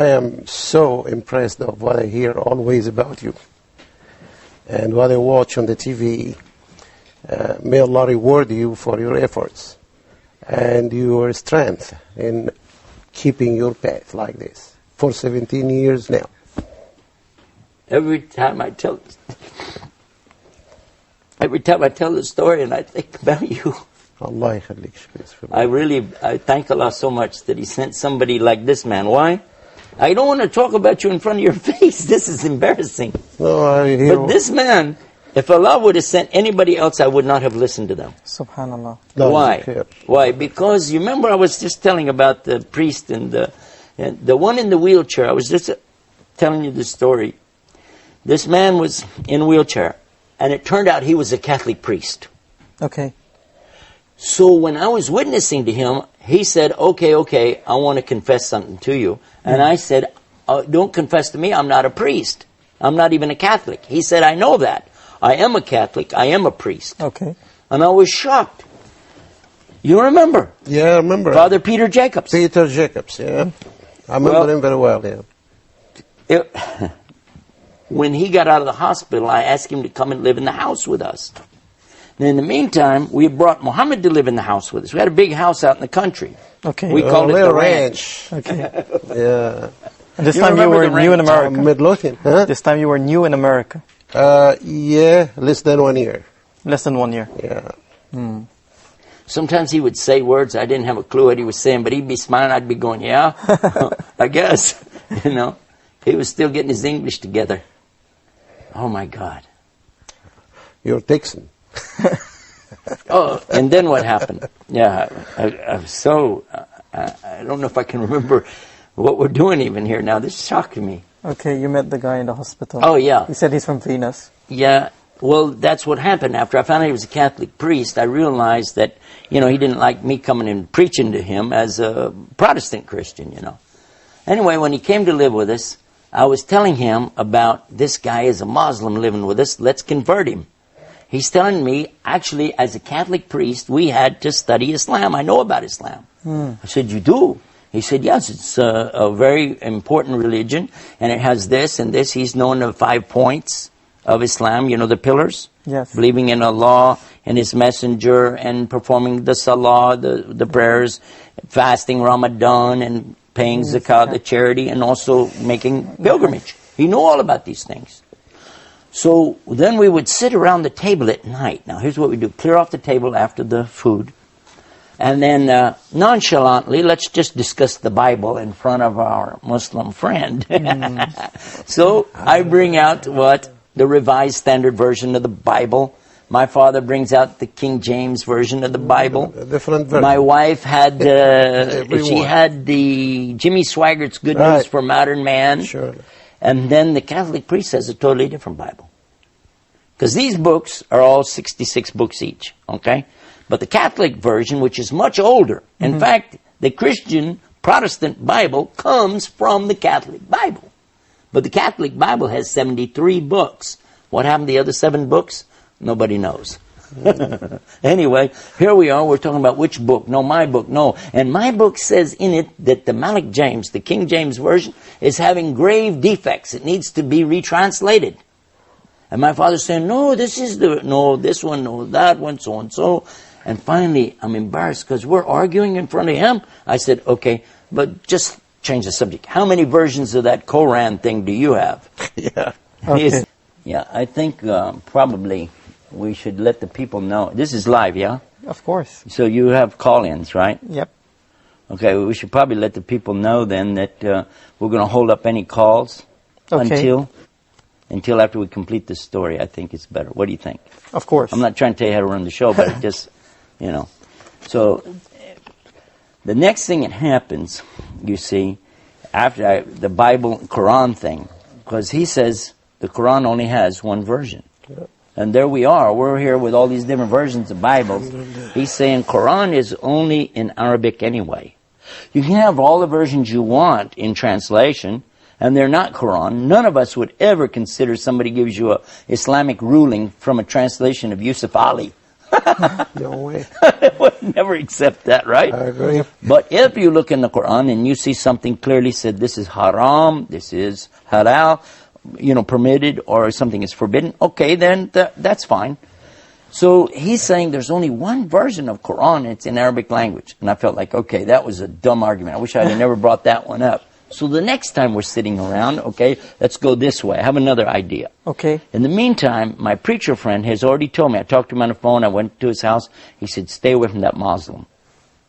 I am so impressed of what I hear always about you and what I watch on the TV. May Allah reward you for your efforts and your strength in keeping your path like this for 17 years now. Every time I tell the story and I think about you, Allah يخليك. I thank Allah so much that He sent somebody like this man. Why? I don't want to talk about you in front of your face. This is embarrassing. No, but this man, if Allah would have sent anybody else, I would not have listened to them. Subhanallah. Why? Why? Because you remember I was just telling about the priest and the one in the wheelchair. I was just telling you the story. This man was in a wheelchair, and it turned out he was a Catholic priest. Okay. So when I was witnessing to him, he said, okay, I want to confess something to you. And I said, don't confess to me, I'm not a priest. I'm not even a Catholic. He said, I know that. I am a Catholic, I am a priest. Okay. And I was shocked. You remember? Yeah, I remember. Father Peter Jacobs. Peter Jacobs, yeah. I remember him very well, yeah. When he got out of the hospital, I asked him to come and live in the house with us. And in the meantime, we brought Muhammad to live in the house with us. We had a big house out in the country. Okay. We called it the ranch. Okay. Yeah. And this time you were new in America. Midlothian, huh? This time you were new in America. Yeah, less than 1 year. Less than 1 year. Yeah. Sometimes he would say words, I didn't have a clue what he was saying, but he'd be smiling, I'd be going, yeah, I guess. You know, he was still getting his English together. Oh my God. You're Texan. Oh, and then what happened? Yeah, I'm so, I don't know if I can remember what we're doing even here now. This is shocking me. Okay, you met the guy in the hospital. Oh, yeah. He said he's from Venus. Yeah, well, that's what happened. After I found out he was a Catholic priest, I realized that, you know, he didn't like me coming and preaching to him as a Protestant Christian, you know. Anyway, when he came to live with us, I was telling him about this guy is a Muslim living with us, let's convert him. He's telling me, actually, as a Catholic priest, we had to study Islam. I know about Islam. I said, you do? He said, yes, it's a very important religion, and it has this and this. He's known the 5 points of Islam, you know, the pillars? Yes. Believing in Allah and His Messenger and performing the salah, the prayers, fasting Ramadan and paying zakah, the charity, and also making pilgrimage. He knew all about these things. So then we would sit around the table at night. Now here's what we do. Clear off the table after the food. And then nonchalantly, let's just discuss the Bible in front of our Muslim friend. So I bring out the Revised Standard Version of the Bible. My father brings out the King James Version of the Bible. A different version. My wife had, she had the Jimmy Swaggart's Good News for Modern Man. Sure. And then the Catholic priest has a totally different Bible. Because these books are all 66 books each, okay? But the Catholic version, which is much older, in fact, the Christian Protestant Bible comes from the Catholic Bible. But the Catholic Bible has 73 books. What happened to the other 7 books? Nobody knows. Anyway, here we are. We're talking about which book. No, my book. No. And my book says in it that the Malik James, the King James Version, is having grave defects. It needs to be retranslated. And my father's saying, no, this one, no, that one, so and so. And finally, I'm embarrassed because we're arguing in front of him. I said, okay, but just change the subject. How many versions of that Quran thing do you have? Yeah. Okay. Yeah, I think probably we should let the people know. This is live, yeah? Of course. So you have call-ins, right? Yep. Okay, we should probably let the people know then that we're going to hold up any calls until after we complete this story. I think it's better. What do you think? Of course. I'm not trying to tell you how to run the show, but it just, you know. So the next thing that happens, you see, after the Bible, Quran thing, because he says the Quran only has one version. Yeah. And there we are. We're here with all these different versions of Bibles. He's saying Quran is only in Arabic anyway. You can have all the versions you want in translation, and they're not Quran. None of us would ever consider somebody gives you a Islamic ruling from a translation of Yusuf Ali. No way. I would never accept that, right? I agree. But if you look in the Quran and you see something clearly said, this is haram, this is halal, permitted, or something is forbidden, okay, then that's fine. So he's saying there's only one version of Quran, it's in Arabic language. And I felt like, okay, that was a dumb argument. I wish I had never brought that one up. So the next time we're sitting around, okay, let's go this way. I have another idea. Okay. In the meantime, my preacher friend has already told me, I talked to him on the phone, I went to his house, he said, stay away from that Muslim.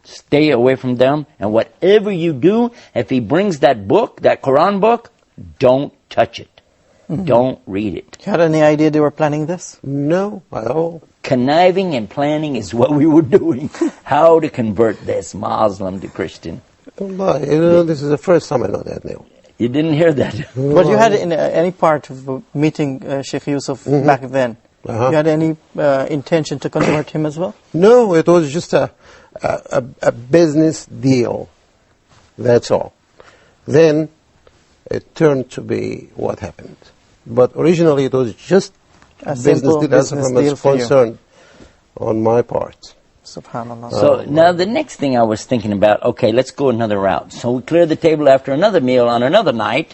Stay away from them, and whatever you do, if he brings that book, that Quran book, don't touch it. Mm-hmm. Don't read it. You had any idea they were planning this? No, at all. Conniving and planning is what we were doing. How to convert this Muslim to Christian. Allah, this is the first time I know that now. You didn't hear that? But you had in any part of meeting Sheikh Yusuf back then, you had any intention to convert him as well? No, it was just a business deal. That's all. Then it turned to be what happened. But originally it was just A business simple deal business deal for you. concern on my part. Subhanallah. So now the next thing I was thinking about, okay, let's go another route. So we clear the table after another meal on another night.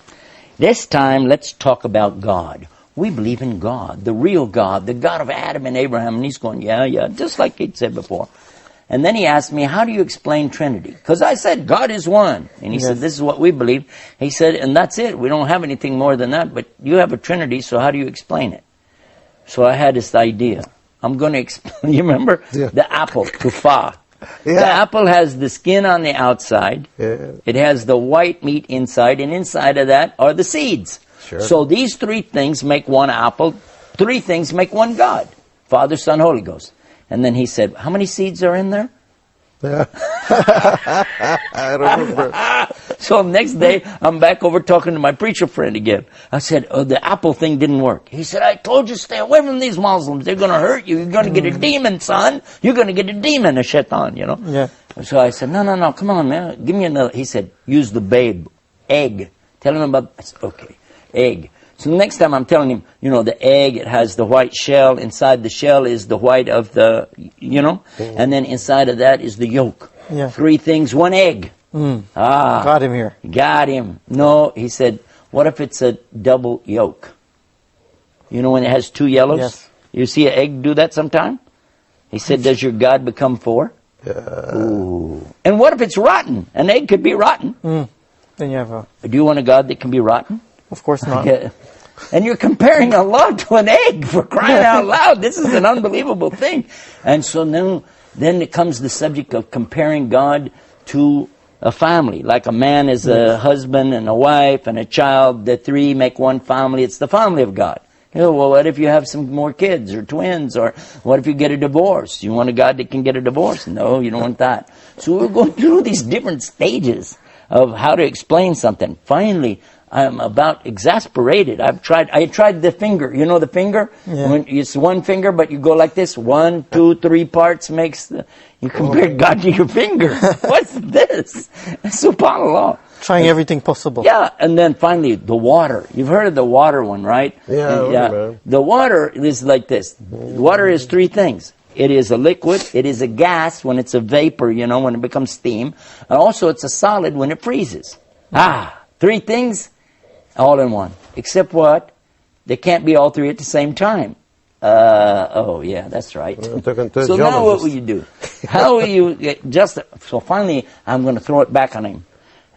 This time, let's talk about God. We believe in God, the real God, the God of Adam and Abraham. And he's going, yeah, just like he'd said before. And then he asked me, how do you explain Trinity? Because I said, God is one. And he said, this is what we believe. He said, and that's it. We don't have anything more than that. But you have a Trinity, so how do you explain it? So I had this idea. I'm going to explain. You remember the apple, tufah? Yeah. The apple has the skin on the outside. Yeah. It has the white meat inside, and inside of that are the seeds. Sure. So these three things make one apple. Three things make one God. Father, Son, Holy Ghost. And then he said, how many seeds are in there? Yeah. I remember. So next day, I'm back over talking to my preacher friend again. I said, the apple thing didn't work. He said, I told you stay away from these Muslims. They're going to hurt you. You're going to get a demon, son. You're going to get a demon, a shaitan, Yeah. So I said, no, come on, man. Give me another. He said, use the babe, egg. Tell him about, I said, okay, egg. So the next time I'm telling him, the egg, it has the white shell. Inside the shell is the white of the, and then inside of that is the yolk. Yeah. Three things, one egg. Got him here. Got him. No, he said, what if it's a double yolk? When it has two yellows? Yes. You see an egg do that sometime? He said, does your God become four? Ooh. And what if it's rotten? An egg could be rotten. Then you have a... Do you want a God that can be rotten? Of course not. Yeah. And you're comparing Allah to an egg, for crying out loud. This is an unbelievable thing. And so then it comes the subject of comparing God to a family. Like a man is a husband and a wife and a child. The three make one family. It's the family of God. Well, what if you have some more kids or twins? Or what if you get a divorce? You want a God that can get a divorce? No, you don't want that. So we're going through these different stages of how to explain something. Finally, I'm about exasperated. I tried the finger. You know the finger? Yeah. When it's one finger, but you go like this. 1, 2, 3 parts makes you compare God to your finger. What's this? SubhanAllah. Trying everything possible. Yeah, and then finally, the water. You've heard of the water one, right? Yeah. The water is like this. Water is three things. It is a liquid. It is a gas when it's a vapor, when it becomes steam. And also it's a solid when it freezes. Three things all in one. Except what? They can't be all three at the same time. Yeah, that's right. So now what will you do? How will you so finally I'm going to throw it back on him.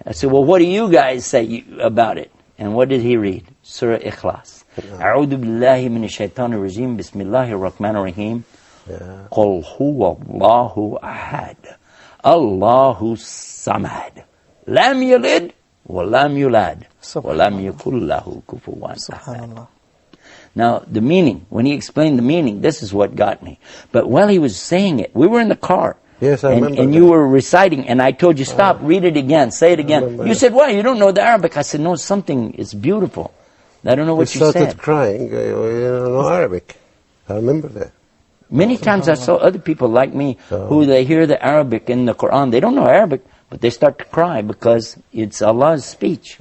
I said, well, what do you guys say about it? And what did he read? Surah Ikhlas. أعوذ بالله من الشيطان الرجيم بسم الله الرحمن الرحيم قل هو الله أحد الله الصمد لم يلد ولم يولد ولم يكن له كفوا أحد. Now, the meaning, when he explained the meaning, this is what got me. But while he was saying it, we were in the car. Yes, I remember. And you were reciting, and I told you, stop, read it again, say it again. You said, why? You don't know the Arabic. I said, no, something is beautiful. I don't know what you said. You started crying. You don't know Arabic. I remember that. Many times I saw other people like me who they hear the Arabic in the Quran. They don't know Arabic, but they start to cry because it's Allah's speech.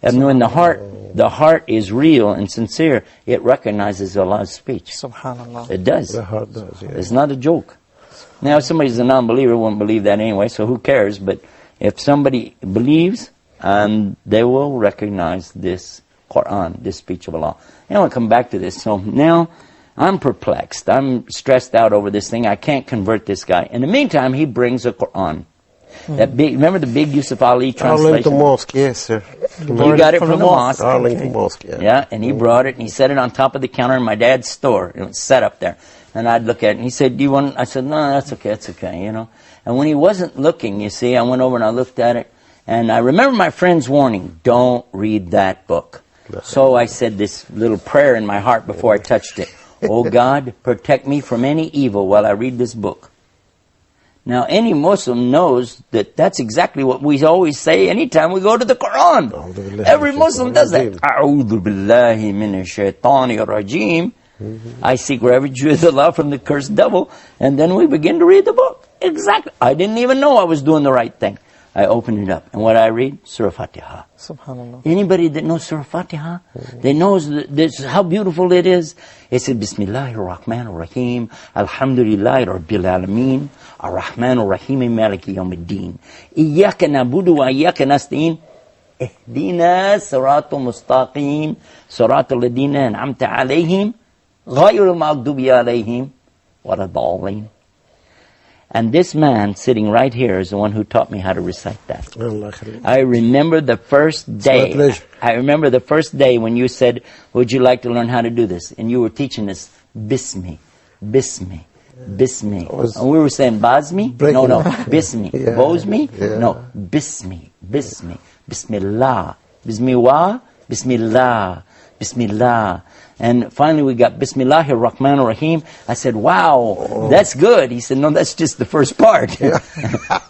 And when the heart the heart is real and sincere, it recognizes Allah's speech. Subhanallah. It does. The heart does, yeah. It's not a joke. Now, if somebody's a non-believer, won't believe that anyway, so who cares? But if somebody believes, they will recognize this Quran, this speech of Allah. And I'll come back to this. So now, I'm perplexed. I'm stressed out over this thing. I can't convert this guy. In the meantime, he brings a Quran. That big, remember the big Yusuf Ali translation? Arlington Mosque, yes, sir. You got it from the mosque. Arlington Mosque, yeah. Yeah, and he brought it, and he set it on top of the counter in my dad's store. It was set up there. And I'd look at it, and he said, do you want, I said, no, that's okay, you know. And when he wasn't looking, you see, I went over and I looked at it, and I remember my friend's warning, don't read that book. So I said this little prayer in my heart before I touched it. Oh God, protect me from any evil while I read this book. Now, any Muslim knows that that's exactly what we always say anytime we go to the Quran. Every Muslim does that. A'udhu billahi minash shaitanir rajim. I seek refuge with Allah from the cursed devil. And then we begin to read the book. Exactly. I didn't even know I was doing the right thing. I opened it up. And what I read? Surah Fatiha. Subhanallah. Anybody that knows Surah Fatiha, they knows this, how beautiful it is. It says, Bismillahir Rahmanir Rahim, Alhamdulillahi Rabbil Alameen, Ar-Rahmanir Rahim, Maliki Yawmiddin. Iyaka nabudu wa iyaka nasta'in. Ihdina siratal mustaqim, siratal ladina an'amta alayhim, ghayril maghdubi alayhim, waladallin. And this man sitting right here is the one who taught me how to recite that. I remember the first day. I remember the first day when you said, would you like to learn how to do this? And you were teaching us Bismi, Bismi, Bismi. And we were saying Bazmi? No, Bismi. Yeah. Bozmi? Yeah. No, Bismi, Bismi, Bismillah, Bismiwa, Bismillah, Bismillah. And finally we got Bismillahir Rahmanir Rahim. I said, wow, that's good. He said, no, that's just the first part. Yeah.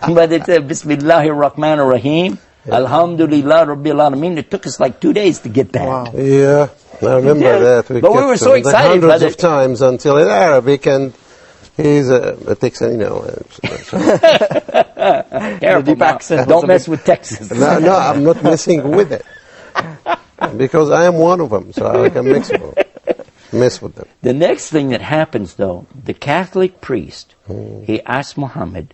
But it said Bismillahir Rahmanir Rahim. Yeah. Alhamdulillah Rabbil Alameen. It took us like 2 days to get that. Wow. Yeah, I remember that. But we were so excited hundreds of times until in Arabic, and he's it takes, you know. Careful, don't mess with Texas. No, I'm not messing with it. Because I am one of them, so I can mess with them. The next thing that happens, though, the Catholic priest, he asked Muhammad,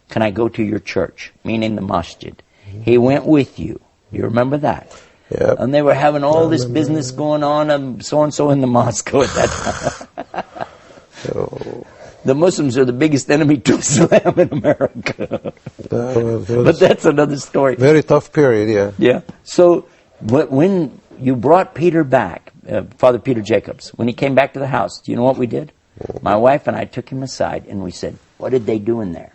can I go to your church? Meaning the masjid. He went with you. Do you remember that? Yep. And they were having all this business going on, and so-and-so in the mosque at that time. So, the Muslims are the biggest enemy to Islam in America. But that's another story. Very tough period, yeah. Yeah. So, but when you brought Peter back, Father Peter Jacobs, when he came back to the house, do you know what we did? My wife and I took him aside and we said, what did they do in there?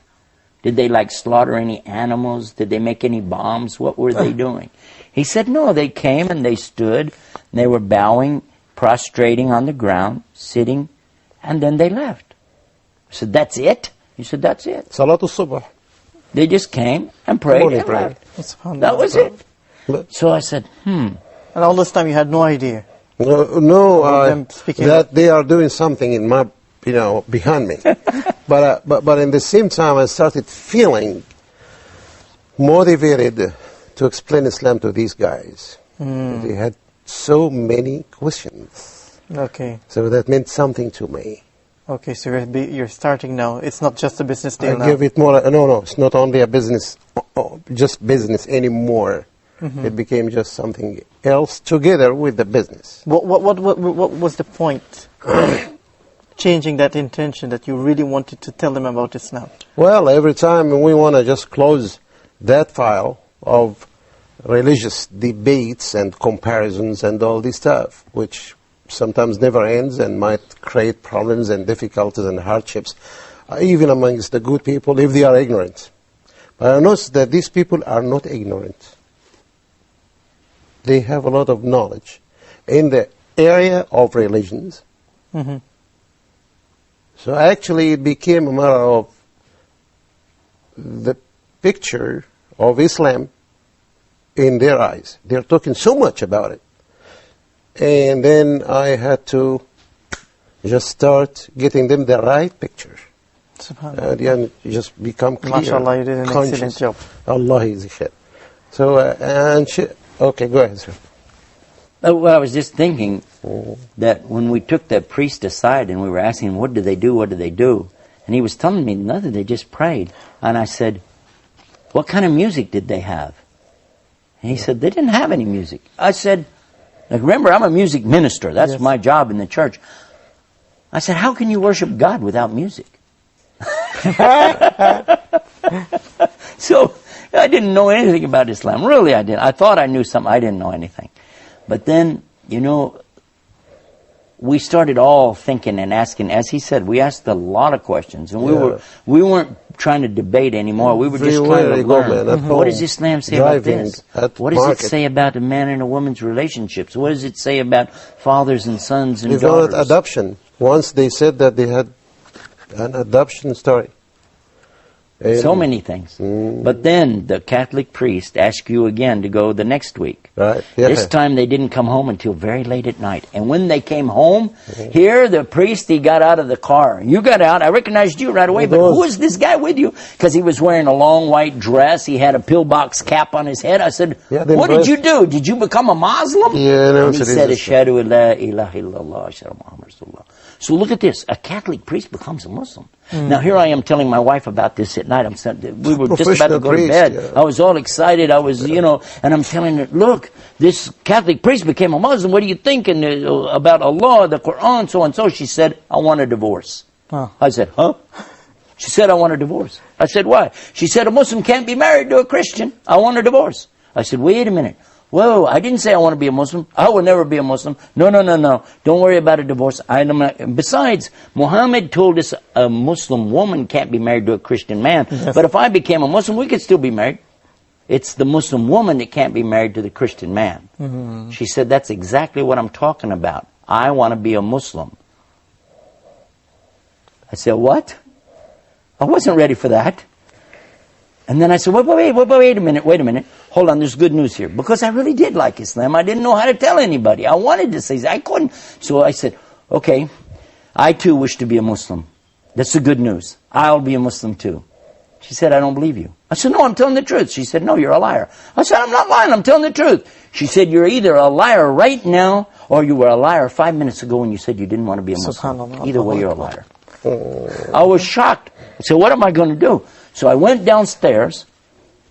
Did they like slaughter any animals? Did they make any bombs? What were they doing? He said, no, they came and they stood and they were bowing, prostrating on the ground, sitting, and then they left. I said, that's it? He said, that's it. Salatul Subh. They just came and prayed and left. That was it. So I said, And all this time you had no idea? No, that they are doing something in my, behind me. but in the same time, I started feeling motivated to explain Islam to these guys. They had so many questions. Okay. So that meant something to me. Okay, so you're starting now. It's not just a business deal now. I give it more. No, it's not only a business, just business anymore. It became just something else together with the business. What was the point? Changing that intention that you really wanted to tell them about Islam? Well, every time we want to just close that file of religious debates and comparisons and all this stuff, which sometimes never ends and might create problems and difficulties and hardships, even amongst the good people if they are ignorant. But I notice that these people are not ignorant. They have a lot of knowledge in the area of religions. So actually it became a matter of the picture of Islam in their eyes. They're talking so much about it. And then I had to just start getting them the right picture. And just become clear. MashaAllah, you did an excellent job. Allah is khair. So, okay, go ahead, sir. Well, I was just thinking that when we took that priest aside and we were asking him, what do they do, what do they do? And he was telling me nothing, they just prayed. And I said, what kind of music did they have? And he said, they didn't have any music. I said, remember, I'm a music minister. That's my job in the church. I said, how can you worship God without music? So I didn't know anything about Islam. Really, I didn't. I thought I knew something. I didn't know anything. But then, you know, we started all thinking and asking. As he said, we asked a lot of questions, and we weren't trying to debate anymore. We were just trying to learn. What does Islam say about this? What does it say about a man and a woman's relationships? What does it say about fathers and sons and daughters? Adoption. Once they said that they had an adoption story. So many things. But then the Catholic priest asked you again to go the next week. Right. Yeah. This time they didn't come home until very late at night. And when they came home, here the priest, he got out of the car. You got out. I recognized you right away. But who is this guy with you? Because he was wearing a long white dress. He had a pillbox cap on his head. I said, what did you do? Did you become a Muslim? Yeah, no, and he said, Ashhadu an la ilaha illallah, Ashhadu Muhammad Rasulullah. So look at this. A Catholic priest becomes a Muslim. Now here I am telling my wife about this at night. We were just about to go to bed. Yeah. I was all excited. I was, you know, and I'm telling her, look, this Catholic priest became a Muslim. What are you thinking about Allah, the Quran, so and so? She said, I want a divorce. I said, huh? She said, I want a divorce. I said, why? She said, a Muslim can't be married to a Christian. I want a divorce. I said, wait a minute. Whoa, I didn't say I want to be a Muslim. I will never be a Muslim. No. Don't worry about a divorce. Besides, Muhammad told us a Muslim woman can't be married to a Christian man. But if I became a Muslim, we could still be married. It's the Muslim woman that can't be married to the Christian man. She said, that's exactly what I'm talking about. I want to be a Muslim. I said, what? I wasn't ready for that. And then I said, wait a minute. Hold on, there's good news here. Because I really did like Islam. I didn't know how to tell anybody. I wanted to say, I couldn't. So I said, okay, I too wish to be a Muslim. That's the good news. I'll be a Muslim too. She said, I don't believe you. I said, no, I'm telling the truth. She said, no, you're a liar. I said, I'm not lying, I'm telling the truth. She said, you're either a liar right now, or you were a liar 5 minutes ago when you said you didn't want to be a Muslim. Either way, you're a liar. I was shocked. I said, what am I going to do? So I went downstairs.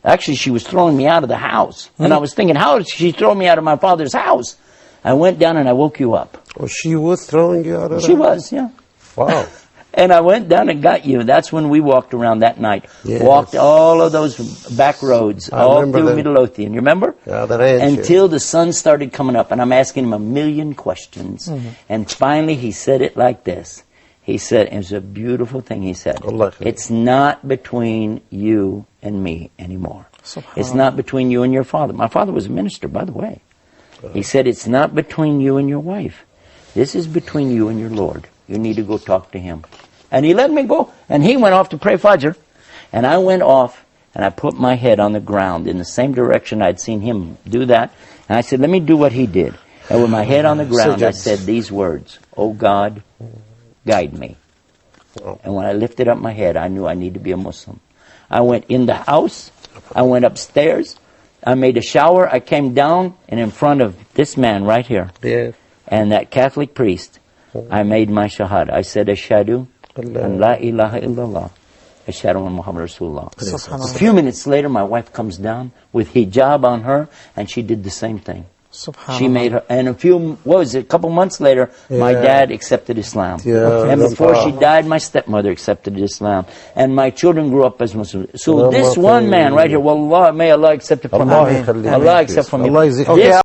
Actually, she was throwing me out of the house. And I was thinking, how did she throw me out of my father's house? I went down and I woke you up. Oh, she was throwing you out of the house? She was, yeah. Wow. And I went down and got you. That's when we walked around that night. Yes. Walked all of those back roads, all through Midlothian. You remember? Yeah, the ranch. Until the sun started coming up. And I'm asking him a million questions. And finally he said it like this. He said, it was a beautiful thing he said. It's not between you and me anymore. It's not between you and your father. My father was a minister, by the way. He said, it's not between you and your wife. This is between you and your Lord. You need to go talk to him. And he let me go. And he went off to pray Fajr. And I went off and I put my head on the ground in the same direction I'd seen him do that. And I said, let me do what he did. And with my head on the ground, I said these words, oh God, guide me. And when I lifted up my head, I knew I needed to be a Muslim. I went in the house. I went upstairs. I made a shower. I came down, and in front of this man right here, and that Catholic priest, I made my shahada. I said, Ashhadu an la ilaha illallah, Ashhadu an Muhammad Rasulullah. A few minutes later, my wife comes down with hijab on her, and she did the same thing. She made her, and a couple months later, my dad accepted Islam. And before she died, my stepmother accepted Islam. And my children grew up as Muslims. So this one man right here, wallah, may Allah accept it from me. Allah accept from you.